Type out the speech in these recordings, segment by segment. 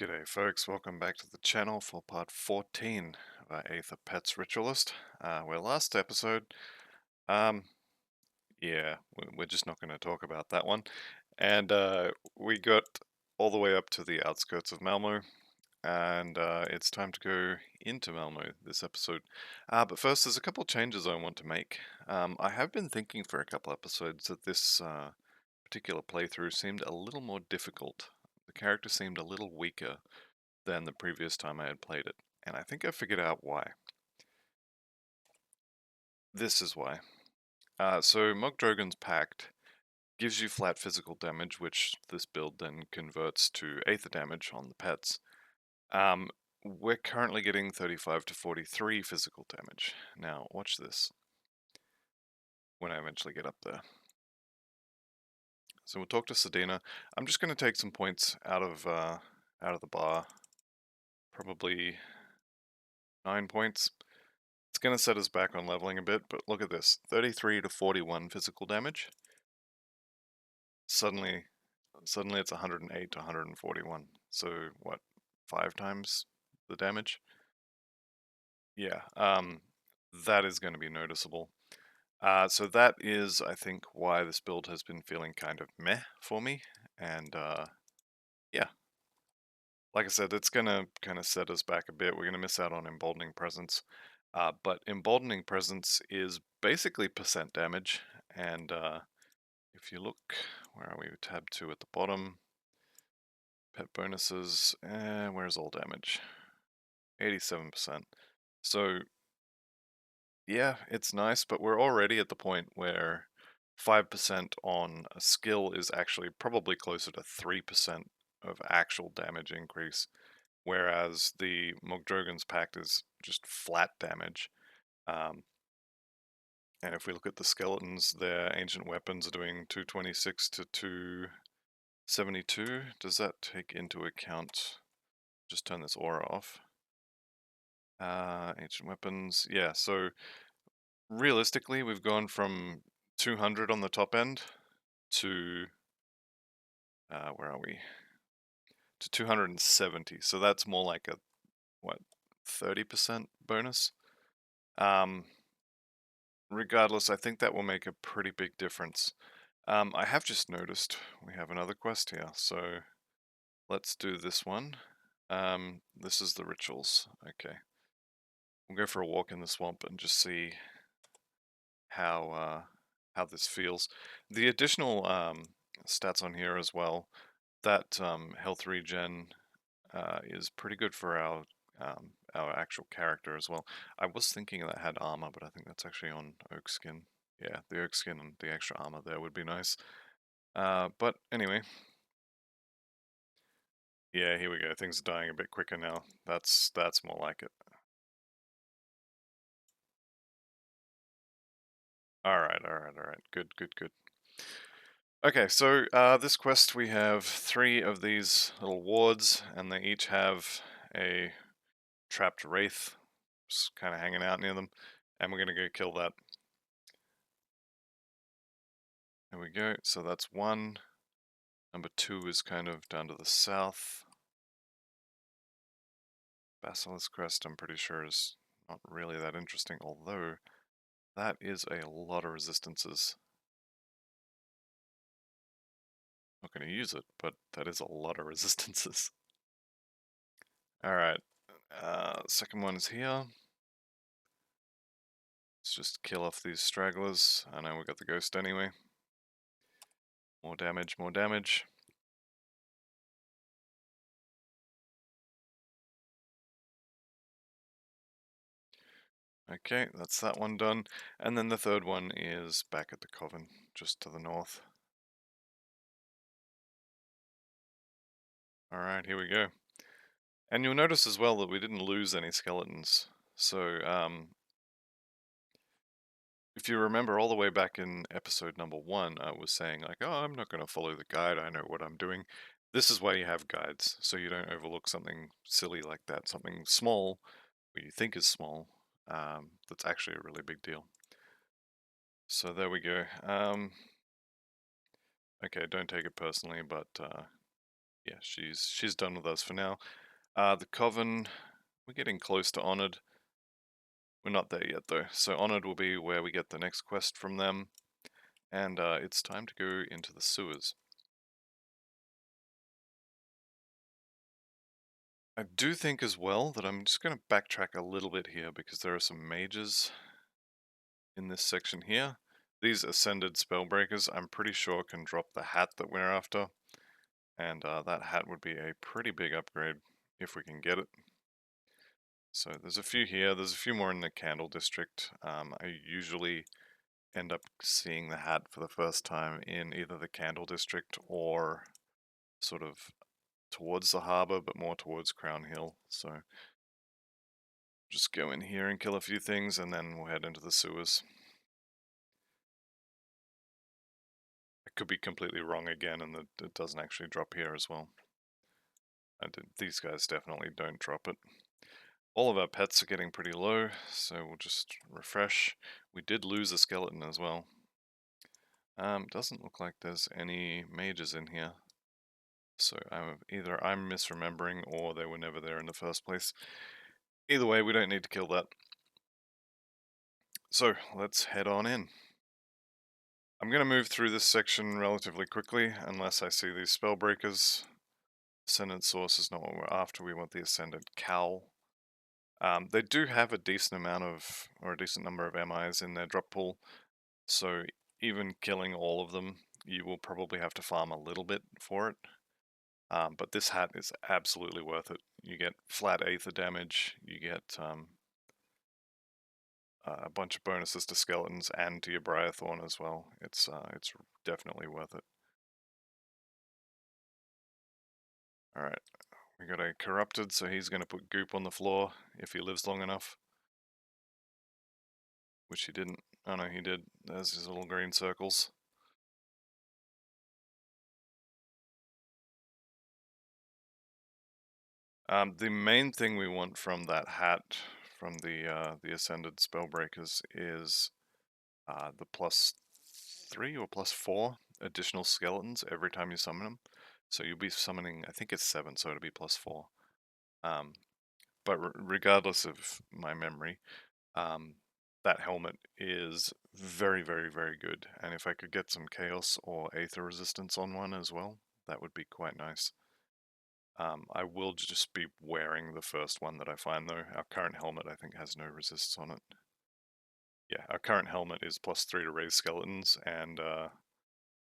G'day folks, welcome back to the channel for part 14 of our Aether Pets Ritualist. Where last episode, um, yeah, we're just not going to talk about that one. And we got all the way up to the outskirts of Malmouth, and it's time to go into Malmouth this episode. But first, there's a couple of changes I want to make. I have been thinking for a couple episodes that this particular playthrough seemed a little more difficult. The character seemed a little weaker than the previous time I had played it, and I think I figured out why. This is why. So Mogdrogan's Pact gives you flat physical damage, which this build then converts to Aether damage on the pets. We're currently getting 35 to 43 physical damage. Now, watch this when I eventually get up there. So we'll talk to Sedina. I'm just going to take some points out of the bar. Probably 9 points. It's going to set us back on leveling a bit, but look at this. 33 to 41 physical damage. Suddenly it's 108 to 141. So what, 5 times the damage? Yeah, that is going to be noticeable. So that is, I think, why this build has been feeling kind of meh for me. And yeah, like I said, it's going to kind of set us back a bit. We're going to miss out on Emboldening Presence. But Emboldening Presence is basically percent damage. And if you look, where are we? Tab 2 at the bottom. Pet bonuses, where's all damage? 87%. So, yeah, it's nice, but we're already at the point where 5% on a skill is actually probably closer to 3% of actual damage increase, whereas the Mogdrogan's Pact is just flat damage. And if we look at the skeletons, their ancient weapons are doing 226 to 272. Does that take into account... Just turn this aura off. Ancient weapons. Yeah, so realistically, we've gone from 200 on the top end to, where are we? To 270. So that's more like a, what, 30% bonus? Regardless, I think that will make a pretty big difference. I have just noticed we have another quest here, so let's do this one. This is the rituals. Okay. We'll go for a walk in the swamp and just see how this feels. The additional stats on here as well, that health regen is pretty good for our actual character as well. I was thinking that had armor, but I think that's actually on oak skin. Yeah, the oak skin and the extra armor there would be nice. But anyway, yeah, here we go. Things are dying a bit quicker now. That's more like it. All right. Good. Okay, so this quest we have 3 of these little wards, and they each have a trapped wraith just kind of hanging out near them, and we're going to go kill that. There we go, so that's 1. Number 2 is kind of down to the south. Basilisk Crest, I'm pretty sure, is not really that interesting, although that is a lot of resistances. Not going to use it, but that is a lot of resistances. Alright, second one is here. Let's just kill off these stragglers. I know we got the ghost anyway. More damage, more damage. Okay, that's that one done. And then the third one is back at the coven, just to the north. Alright, here we go. And you'll notice as well that we didn't lose any skeletons. So, if you remember all the way back in episode number 1, I was saying like, oh, I'm not going to follow the guide, I know what I'm doing. This is why you have guides, so you don't overlook something silly like that, something small, what you think is small, that's actually a really big deal. So there we go. Okay, don't take it personally, but Yeah, she's done with us for now. The Coven, we're getting close to Honored. We're not there yet though. So Honored will be where we get the next quest from them, and it's time to go into the sewers. I do think as well that I'm just going to backtrack a little bit here because there are some mages in this section here. These Ascended Spellbreakers, I'm pretty sure can drop the hat that we're after, and that hat would be a pretty big upgrade if we can get it. So there's a few here, there's a few more in the Candle District. I usually end up seeing the hat for the first time in either the Candle District or sort of towards the harbour, but more towards Crown Hill. So just go in here and kill a few things, and then we'll head into the sewers. I could be completely wrong again, and it doesn't actually drop here as well. These guys definitely don't drop it. All of our pets are getting pretty low, so we'll just refresh. We did lose a skeleton as well. Doesn't look like there's any mages in here. So either I'm misremembering or they were never there in the first place. Either way, we don't need to kill that. So let's head on in. I'm going to move through this section relatively quickly unless I see these spell breakers. Ascendant Source is not what we're after, we want the Ascendant Cowl. They do have a decent amount of, or a decent number of MIs in their drop pool, so even killing all of them, you will probably have to farm a little bit for it. But this hat is absolutely worth it. You get flat Aether damage, you get a bunch of bonuses to skeletons and to your Briarthorn as well. It's definitely worth it. Alright, we got a Corrupted, so he's going to put goop on the floor if he lives long enough. Which he didn't. Oh no, he did. There's his little green circles. The main thing we want from that hat, from the Ascended Spellbreakers, is the +3 or +4 additional skeletons every time you summon them. So you'll be summoning, I think it's 7, so it'll be +4. But regardless of my memory, that helmet is very, very, very good. And if I could get some Chaos or Aether resistance on one as well, that would be quite nice. I will just be wearing the first one that I find though. Our current helmet I think has no resists on it. Yeah, our current helmet is +3 to raise skeletons and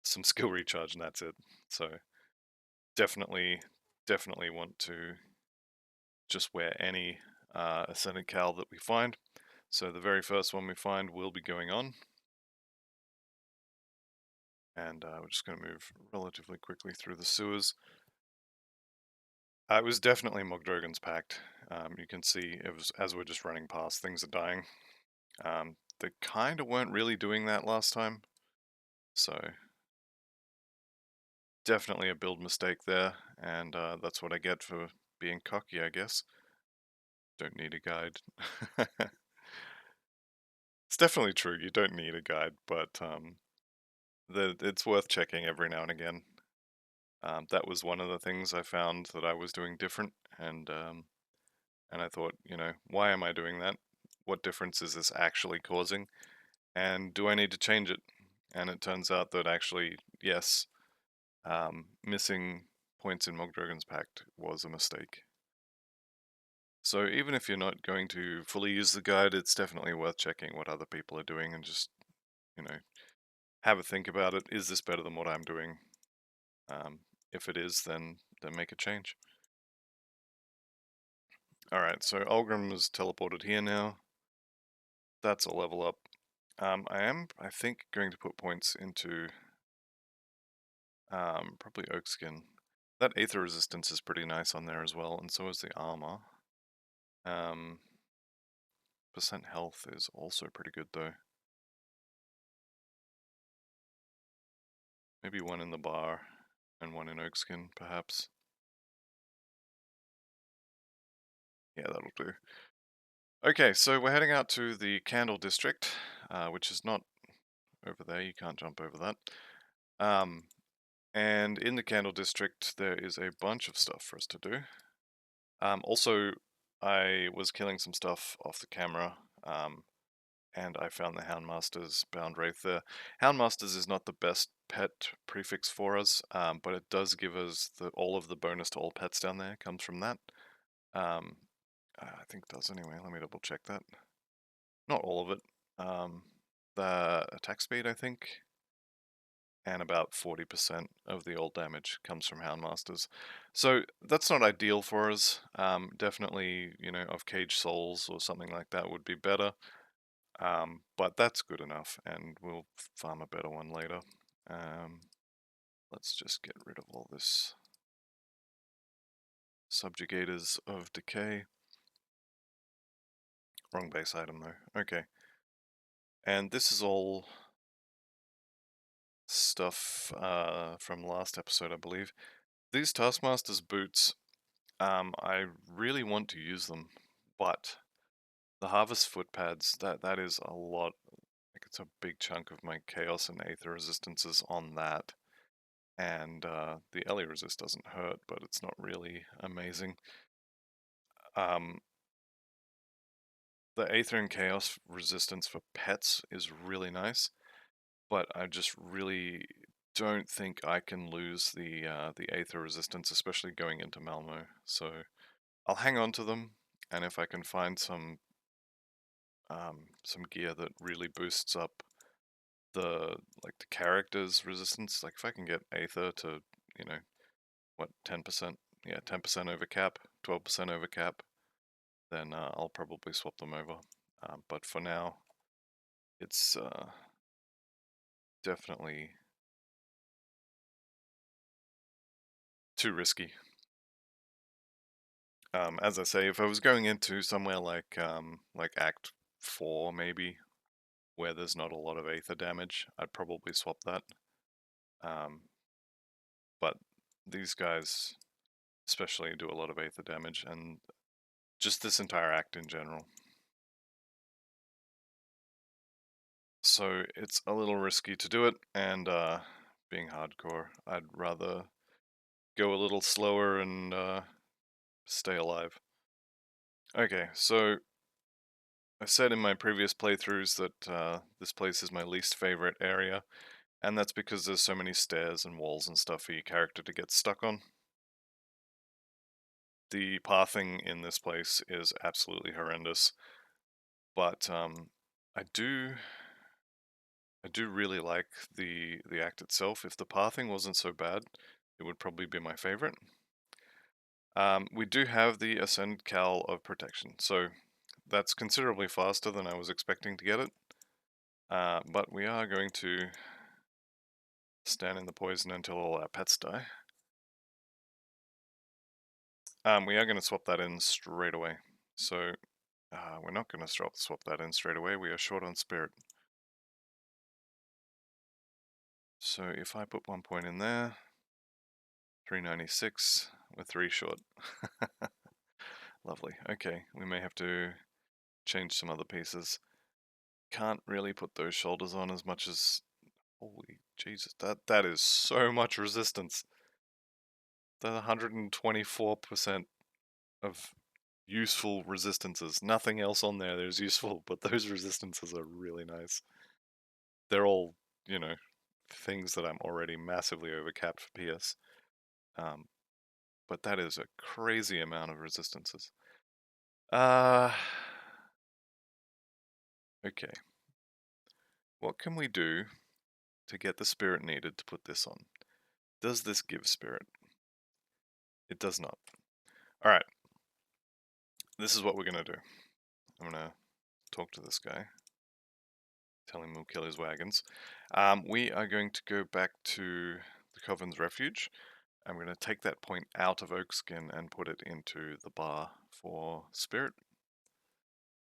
some skill recharge, and that's it. So definitely want to just wear any Ascended Cowl that we find. So the very first one we find will be going on. And we're just going to move relatively quickly through the sewers. It was definitely Mogdrogan's Pact. You can see it was, as we're just running past, things are dying. They kind of weren't really doing that last time. So definitely a build mistake there, and that's what I get for being cocky, I guess. Don't need a guide. It's definitely true, you don't need a guide, but it's worth checking every now and again. That was one of the things I found that I was doing different, and I thought, you know, why am I doing that? What difference is this actually causing? And do I need to change it? And it turns out that actually, yes, missing points in Mogdrogan's Pact was a mistake. So even if you're not going to fully use the guide, it's definitely worth checking what other people are doing and just, you know, have a think about it. Is this better than what I'm doing? If it is, then make a change. Alright, so Ulgrim is teleported here now. That's a level up. I think, going to put points into probably Oakskin. That Aether resistance is pretty nice on there as well, and so is the armor. Percent health is also pretty good though. Maybe one in the bar and one in Oakskin, perhaps. Yeah, that'll do. Okay, so we're heading out to the Candle District, which is not over there. You can't jump over that. And in the Candle District, there is a bunch of stuff for us to do. Also, I was killing some stuff off the camera, and I found the Houndmaster's Bound Wraith there. Houndmaster's is not the best pet prefix for us, but it does give us all of the bonus to all pets down there comes from that. Um, I think it does anyway. Let me double check that. Not all of it. The attack speed, I think, and about 40% of the old damage comes from Houndmasters. So that's not ideal for us. Definitely, of Cage Souls or something like that would be better. But that's good enough, and we'll farm a better one later. Let's just get rid of all this Subjugators of Decay. Wrong base item though. Okay. And this is all stuff from last episode, I believe. These Taskmaster's boots, I really want to use them, but the Harvest foot pads, that is a lot. Like, it's a big chunk of my Chaos and Aether resistances on that. And the Ellie resist doesn't hurt, but it's not really amazing. The Aether and Chaos resistance for pets is really nice, but I just really don't think I can lose the Aether resistance, especially going into Malmo. So I'll hang on to them, and if I can find some gear that really boosts up the character's resistance, like if I can get Aether to, what, 10%? Yeah, 10% over cap, 12% over cap, then I'll probably swap them over. But for now, it's definitely too risky. As I say, if I was going into somewhere like Act 4 maybe, where there's not a lot of Aether damage, I'd probably swap that. But these guys especially do a lot of Aether damage, and just this entire act in general. So it's a little risky to do it, and being hardcore, I'd rather go a little slower and stay alive. Okay, so I said in my previous playthroughs that this place is my least favorite area, and that's because there's so many stairs and walls and stuff for your character to get stuck on. The pathing in this place is absolutely horrendous, but I do really like the act itself. If the pathing wasn't so bad, it would probably be my favorite. We do have the Ascend Cowl of Protection, so that's considerably faster than I was expecting to get it. But we are going to stand in the poison until all our pets die. We are going to swap that in straight away. So we're not going to swap that in straight away. We are short on spirit. So if I put 1 point in there, 396, we're 3 short. Lovely. Okay, we may have to change some other pieces. Can't really put those shoulders on as much as... Holy Jesus, that is so much resistance. That's 124% of useful resistances. Nothing else on there is useful, but those resistances are really nice. They're all, things that I'm already massively overcapped for PS. But that is a crazy amount of resistances. Okay. What can we do to get the spirit needed to put this on? Does this give spirit? It does not. Alright. This is what we're going to do. I'm going to talk to this guy. Tell him we'll kill his wagons. We are going to go back to the Coven's Refuge. I'm going to take that point out of Oakskin and put it into the bar for spirit.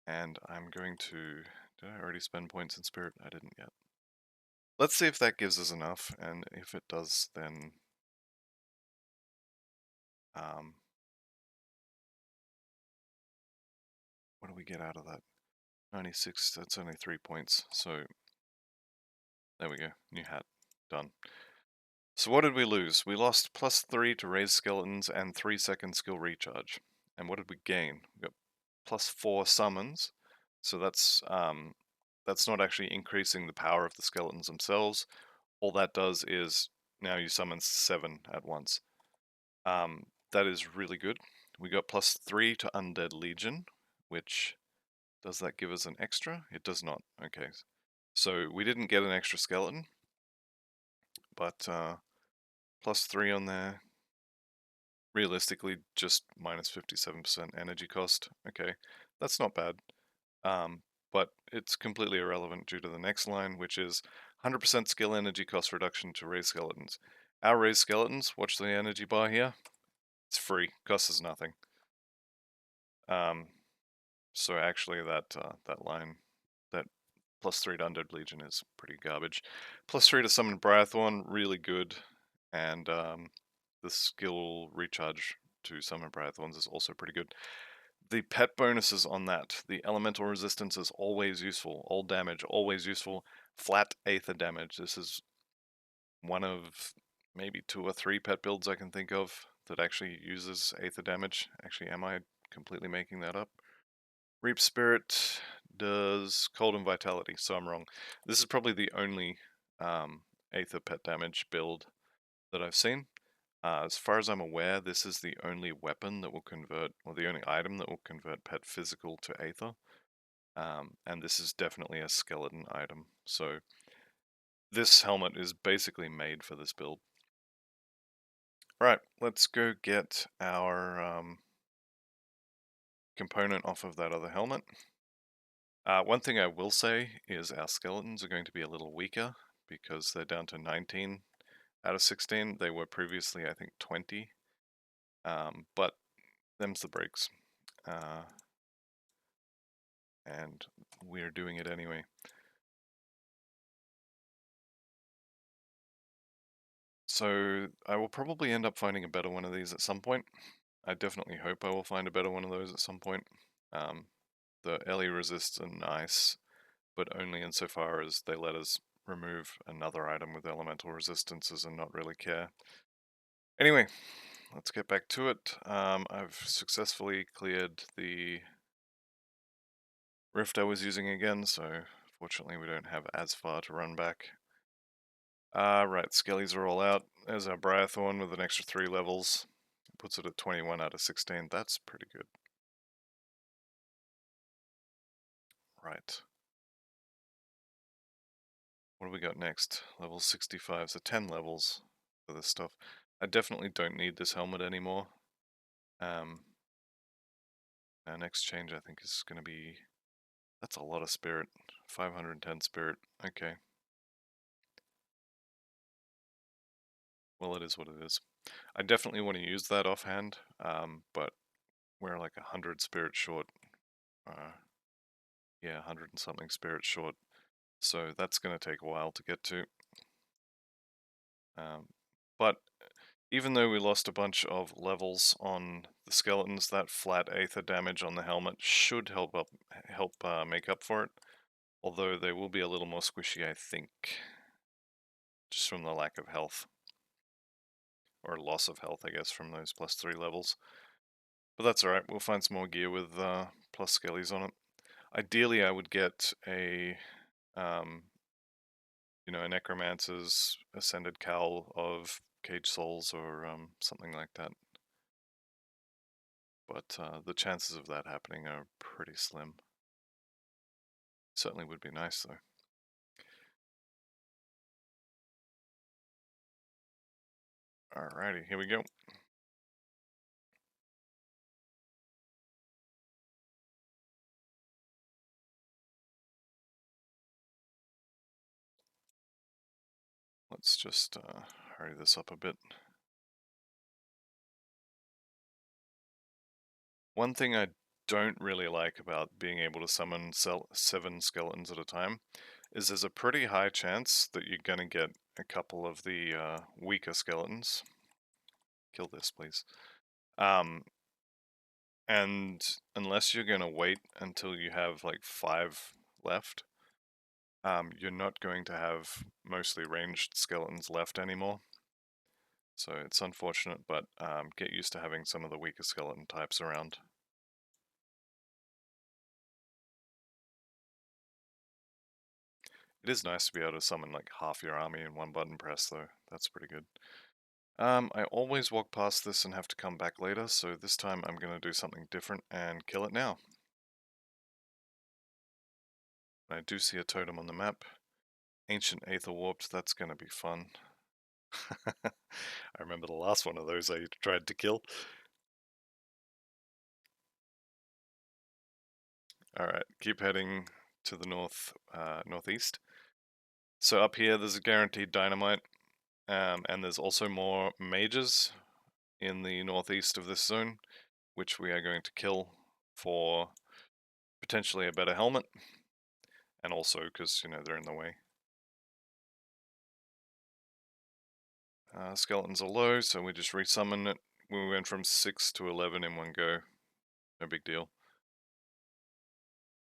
And I'm going to... Did I already spend points in spirit? I didn't yet. Let's see if that gives us enough, and if it does, then... what do we get out of that? 96, that's only 3 points, so... There we go, new hat, done. So what did we lose? We lost +3 to raise skeletons and 3-second skill recharge. And what did we gain? We got +4 summons. So that's not actually increasing the power of the skeletons themselves. All that does is now you summon 7 at once. That is really good. We got +3 to Undead Legion, which does that give us an extra? It does not. Okay. So we didn't get an extra skeleton, but +3 on there. Realistically, just minus 57% energy cost. Okay, that's not bad. But it's completely irrelevant due to the next line, which is 100% skill energy cost reduction to raise skeletons. Our raised skeletons, watch the energy bar here. It's free, costs us nothing. So actually that line, that +3 to Undead Legion is pretty garbage. +3 to Summon Brythorn, really good. And the skill recharge to Summon Brythorns is also pretty good. The pet bonuses on that, the elemental resistance is always useful. All damage, always useful. Flat Aether damage. This is one of maybe 2 or 3 pet builds I can think of that actually uses Aether damage. Actually, am I completely making that up? Reap Spirit does Cold and Vitality, so I'm wrong. This is probably the only Aether pet damage build that I've seen. As far as I'm aware, this is the only weapon that will convert, or the only item that will convert pet physical to Aether. And this is definitely a skeleton item. So this helmet is basically made for this build. Right, let's go get our component off of that other helmet. One thing I will say is our skeletons are going to be a little weaker because they're down to 19 out of 16. They were previously, I think, 20. But them's the breaks. And we're doing it anyway. So I will probably end up finding a better one of these at some point. I definitely hope I will find a better one of those at some point. The LE resists are nice, but only insofar as they let us remove another item with elemental resistances and not really care. Anyway, let's get back to it. I've successfully cleared the rift I was using again, so fortunately we don't have as far to run back. Right, Skellies are all out. There's our Briarthorn with an extra 3 levels. Puts it at 21 out of 16. That's pretty good. Right. What do we got next? Level 65, so 10 levels for this stuff. I definitely don't need this helmet anymore. Our next change I think is going to be... That's a lot of spirit. 510 spirit. Okay. Well, it is what it is. I definitely want to use that offhand, but we're like 100 spirit short. Yeah, 100 and something spirit short. So that's going to take a while to get to. But even though we lost a bunch of levels on the skeletons, that flat Aether damage on the helmet should help make up for it. Although they will be a little more squishy, I think, just from the lack of health. Or loss of health, I guess, from those +3 levels. But that's alright, we'll find some more gear with plus skellies on it. Ideally, I would get a a necromancer's ascended cowl of cage souls or something like that. But the chances of that happening are pretty slim. Certainly would be nice though. Alrighty, here we go. Let's just hurry this up a bit. One thing I don't really like about being able to summon 7 skeletons at a time is there's a pretty high chance that you're going to get a couple of the weaker skeletons. Kill this, please. And unless you're going to wait until you have like 5 left, you're not going to have mostly ranged skeletons left anymore. So it's unfortunate, but get used to having some of the weaker skeleton types around. It is nice to be able to summon like half your army in one button press though. That's pretty good. I always walk past this and have to come back later, so this time I'm going to do something different and kill it now. I do see a totem on the map. Ancient Aether Warped, that's going to be fun. I remember the last one of those I tried to kill. Alright, keep heading to the northeast. So up here there's a guaranteed dynamite, and there's also more mages in the northeast of this zone, which we are going to kill for potentially a better helmet, and also because, you know, they're in the way. Skeletons are low, so we just resummon it. We went from 6 to 11 in one go. No big deal.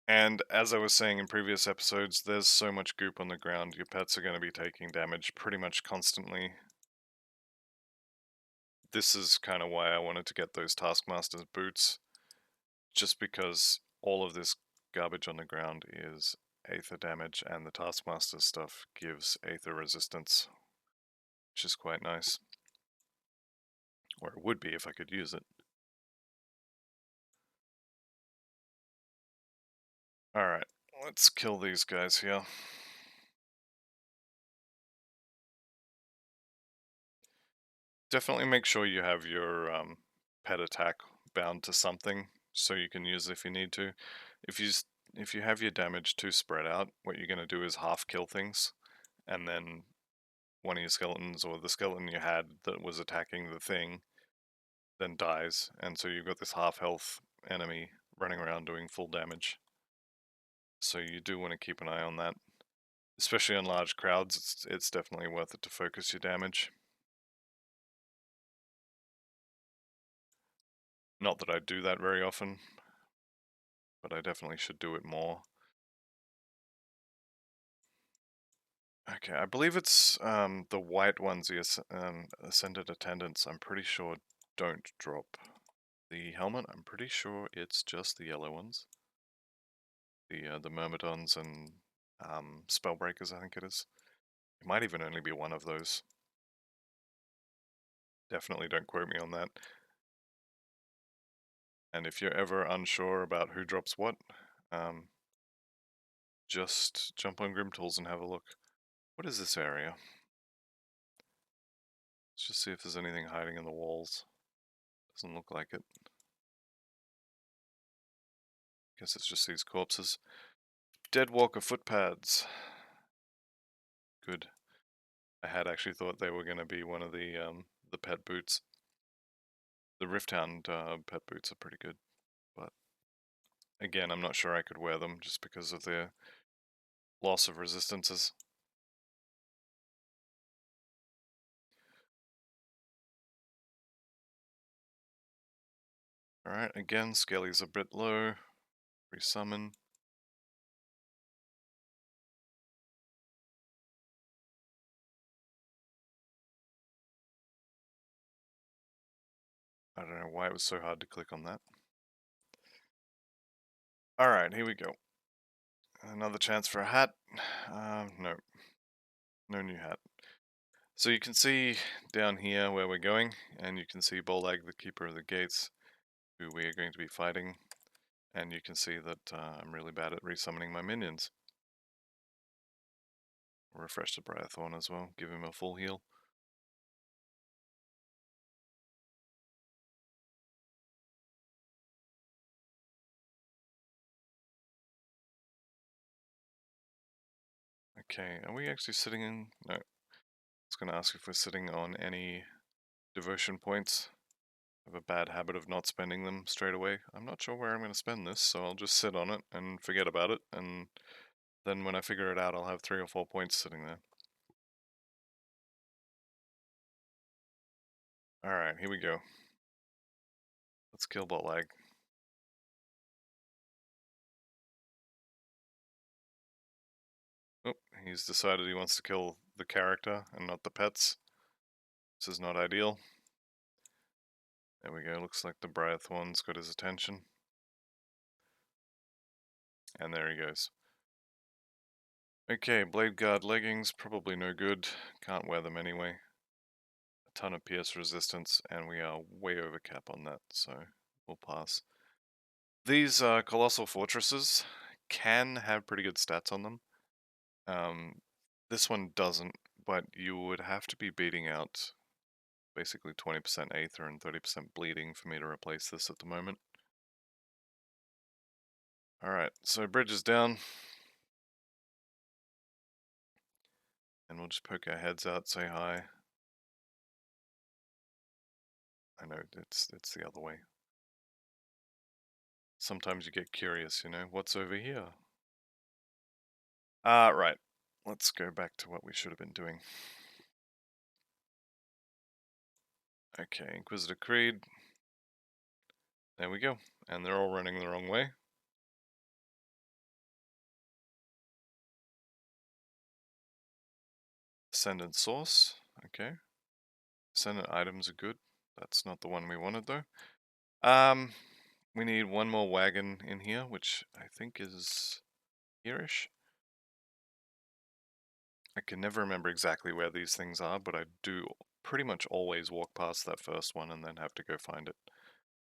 And as I was saying in previous episodes, there's so much goop on the ground, your pets are going to be taking damage pretty much constantly. This is kind of why I wanted to get those Taskmaster's boots, just because all of this garbage on the ground is Aether damage, and the Taskmaster stuff gives Aether resistance, which is quite nice. Or it would be if I could use it. Alright, let's kill these guys here. Definitely make sure you have your pet attack bound to something so you can use it if you need to. If you have your damage too spread out, what you're going to do is half kill things, and then one of your skeletons or the skeleton you had that was attacking the thing then dies, and so you've got this half health enemy running around doing full damage. So you do want to keep an eye on that. Especially on large crowds, it's definitely worth it to focus your damage. Not that I do that very often, but I definitely should do it more. Okay, I believe it's the white ones, the Ascended Attendants, I'm pretty sure don't drop the helmet. I'm pretty sure it's just the yellow ones. The Myrmidons and Spellbreakers, I think it is. It might even only be one of those. Definitely don't quote me on that. And if you're ever unsure about who drops what, just jump on Grim Tools and have a look. What is this area? Let's just see if there's anything hiding in the walls. Doesn't look like it. Guess it's just these corpses. Deadwalker footpads. Good. I had actually thought they were going to be one of the pet boots. The Rifthound pet boots are pretty good, but again, I'm not sure I could wear them just because of their loss of resistances. Alright, again, Skelly's a bit low. Resummon. I don't know why it was so hard to click on that. Alright, here we go. Another chance for a hat. No. No new hat. So you can see down here where we're going, and you can see Bolag, the Keeper of the Gates, who we are going to be fighting, and you can see that I'm really bad at resummoning my minions. Refresh the Briarthorn as well, give him a full heal. Okay, are we actually sitting in? No. I was going to ask if we're sitting on any devotion points. I have a bad habit of not spending them straight away. I'm not sure where I'm going to spend this, so I'll just sit on it and forget about it, and then when I figure it out, I'll have 3 or 4 points sitting there. Alright, here we go. Let's kill Botlag. Oh, he's decided he wants to kill the character and not the pets. This is not ideal. There we go, looks like the Briathorn's got his attention. And there he goes. Okay, Blade Guard leggings, probably no good. Can't wear them anyway. A ton of pierce resistance, and we are way over cap on that, so we'll pass. These Colossal Fortresses can have pretty good stats on them. This one doesn't, but you would have to be beating out basically 20% Aether and 30% bleeding for me to replace this at the moment. Alright, so bridge is down. And we'll just poke our heads out, say hi. I know, it's the other way. Sometimes you get curious, you know, what's over here? Right. Let's go back to what we should have been doing. Okay, Inquisitor Creed. There we go. And they're all running the wrong way. Ascendant Source. Okay. Ascendant items are good. That's not the one we wanted though. We need one more wagon in here, which I think is here-ish. I can never remember exactly where these things are, but I do pretty much always walk past that first one and then have to go find it.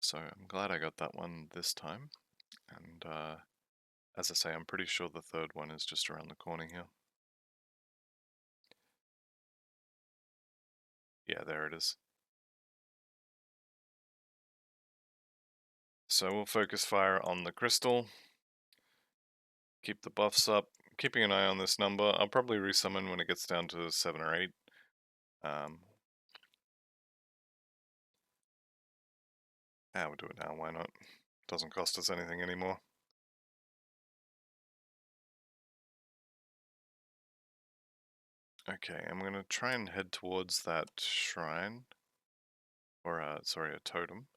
So I'm glad I got that one this time. And as I say, I'm pretty sure the third one is just around the corner here. Yeah, there it is. So we'll focus fire on the crystal. Keep the buffs up. Keeping an eye on this number. I'll probably resummon when it gets down to 7 or 8. We'll do it now, why not? Doesn't cost us anything anymore. Okay, I'm gonna try and head towards that shrine. Or, sorry, a totem.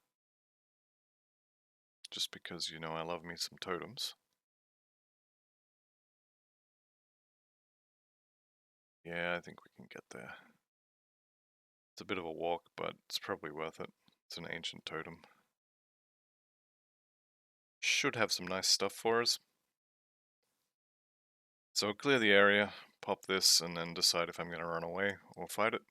Just because, you know, I love me some totems. Yeah, I think we can get there. It's a bit of a walk, but it's probably worth it. It's an ancient totem. Should have some nice stuff for us. So we'll clear the area, pop this, and then decide if I'm going to run away or fight it.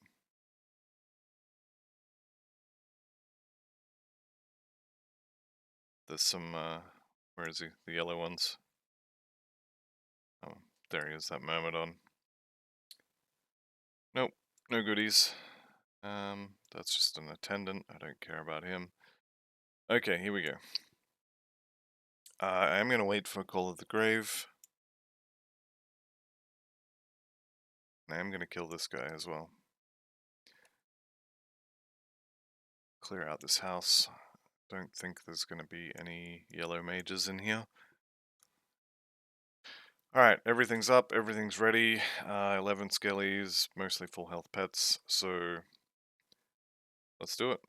There's some, where is he? The yellow ones. Oh, there he is, that Myrmidon. Nope, no goodies. That's just an attendant, I don't care about him. Okay, here we go. I am going to wait for Call of the Grave. And I am going to kill this guy as well. Clear out this house. Don't think there's going to be any yellow mages in here. Alright, everything's up, everything's ready. 11 skellies, mostly full health pets, so let's do it.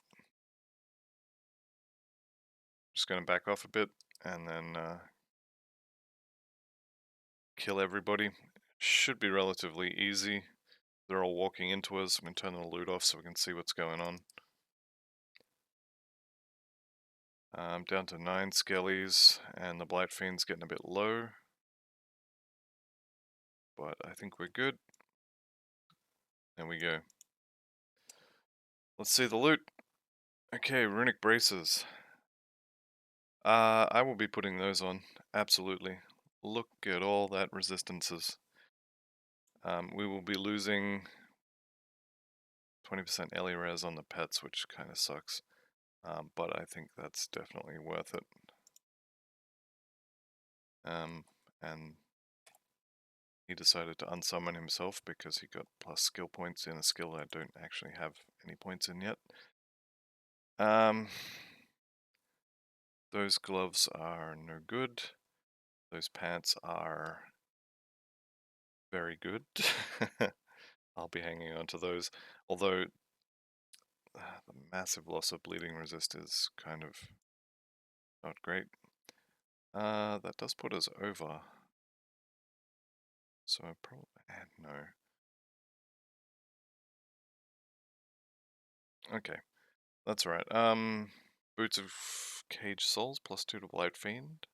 Just going to back off a bit and then kill everybody. Should be relatively easy. They're all walking into us. I'm going to turn the loot off so we can see what's going on. I'm down to 9 skellies, and the Blight Fiend's getting a bit low. But I think we're good. There we go. Let's see the loot. Okay, runic braces. I will be putting those on, absolutely. Look at all that resistances. We will be losing 20% Ellie res on the pets, which kind of sucks. But I think that's definitely worth it. And he decided to unsummon himself because he got plus skill points in a skill I don't actually have any points in yet. Those gloves are no good. Those pants are very good. I'll be hanging on to those. Although the massive loss of bleeding resist is kind of not great. That does put us over. So I probably no. Okay, that's right. Boots of Cage Souls, +2 to Blight Fiend.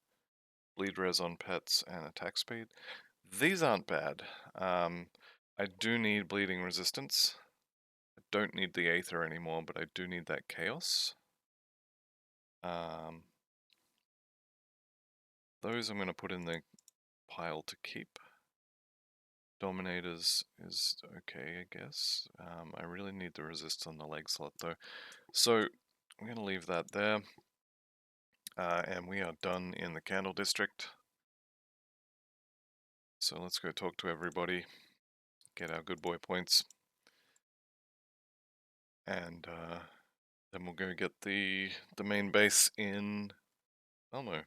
Bleed res on pets and attack speed. These aren't bad. I do need bleeding resistance. I don't need the Aether anymore, but I do need that Chaos. Those I'm going to put in the pile to keep. Dominators is okay, I guess. I really need the resist on the leg slot though. So I'm going to leave that there. And we are done in the Candle District. So let's go talk to everybody, get our good boy points. And then we'll go get the main base in Malmouth.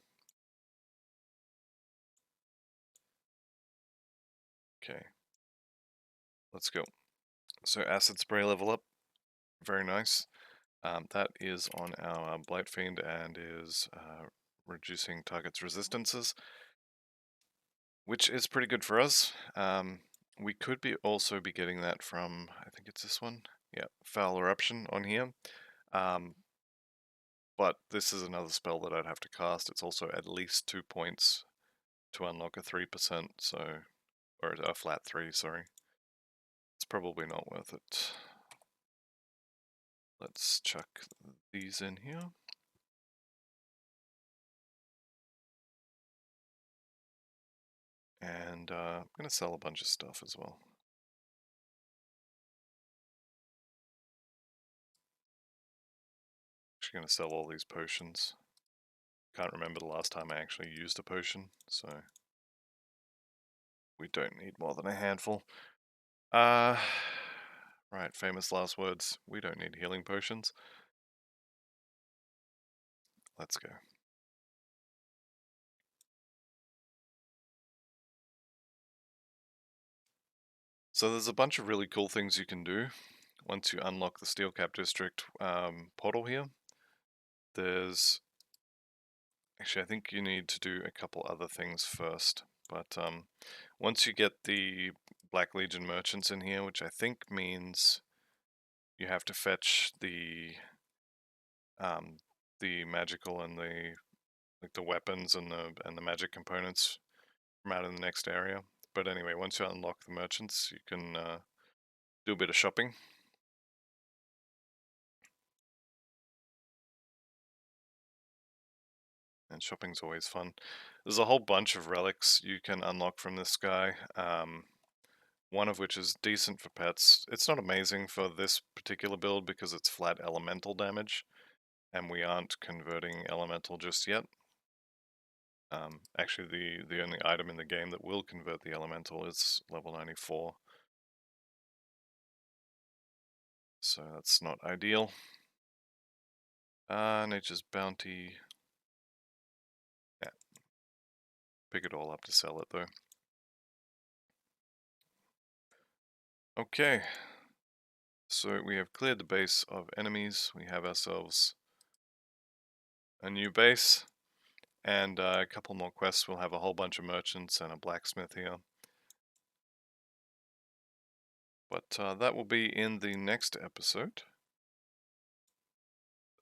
Okay. Let's go. So acid spray level up. Very nice. That is on our Blight Fiend and is reducing target's resistances, which is pretty good for us. We could also be getting that from, I think it's this one. Yeah, Foul Eruption on here. But this is another spell that I'd have to cast. It's also at least 2 points to unlock a 3%, so, or a flat 3, sorry. It's probably not worth it. Let's chuck these in here. And I'm going to sell a bunch of stuff as well. Actually going to sell all these potions. Can't remember the last time I actually used a potion, so we don't need more than a handful. Right, famous last words. We don't need healing potions. Let's go. So there's a bunch of really cool things you can do once you unlock the Steelcap District portal here. There's... Actually, I think you need to do a couple other things first. But once you get the Black Legion merchants in here, which I think means you have to fetch the magical and the weapons and the magic components from out in the next area. But anyway, once you unlock the merchants, you can do a bit of shopping. And shopping's always fun. There's a whole bunch of relics you can unlock from this guy. One of which is decent for pets. It's not amazing for this particular build because it's flat elemental damage, and we aren't converting elemental just yet. Actually, the only item in the game that will convert the elemental is level 94. So that's not ideal. Nature's Bounty. Yeah. Pick it all up to sell it though. Okay. So we have cleared the base of enemies. We have ourselves a new base. And a couple more quests. We'll have a whole bunch of merchants and a blacksmith here. But that will be in the next episode.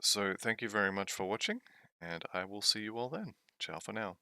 So thank you very much for watching, and I will see you all then. Ciao for now.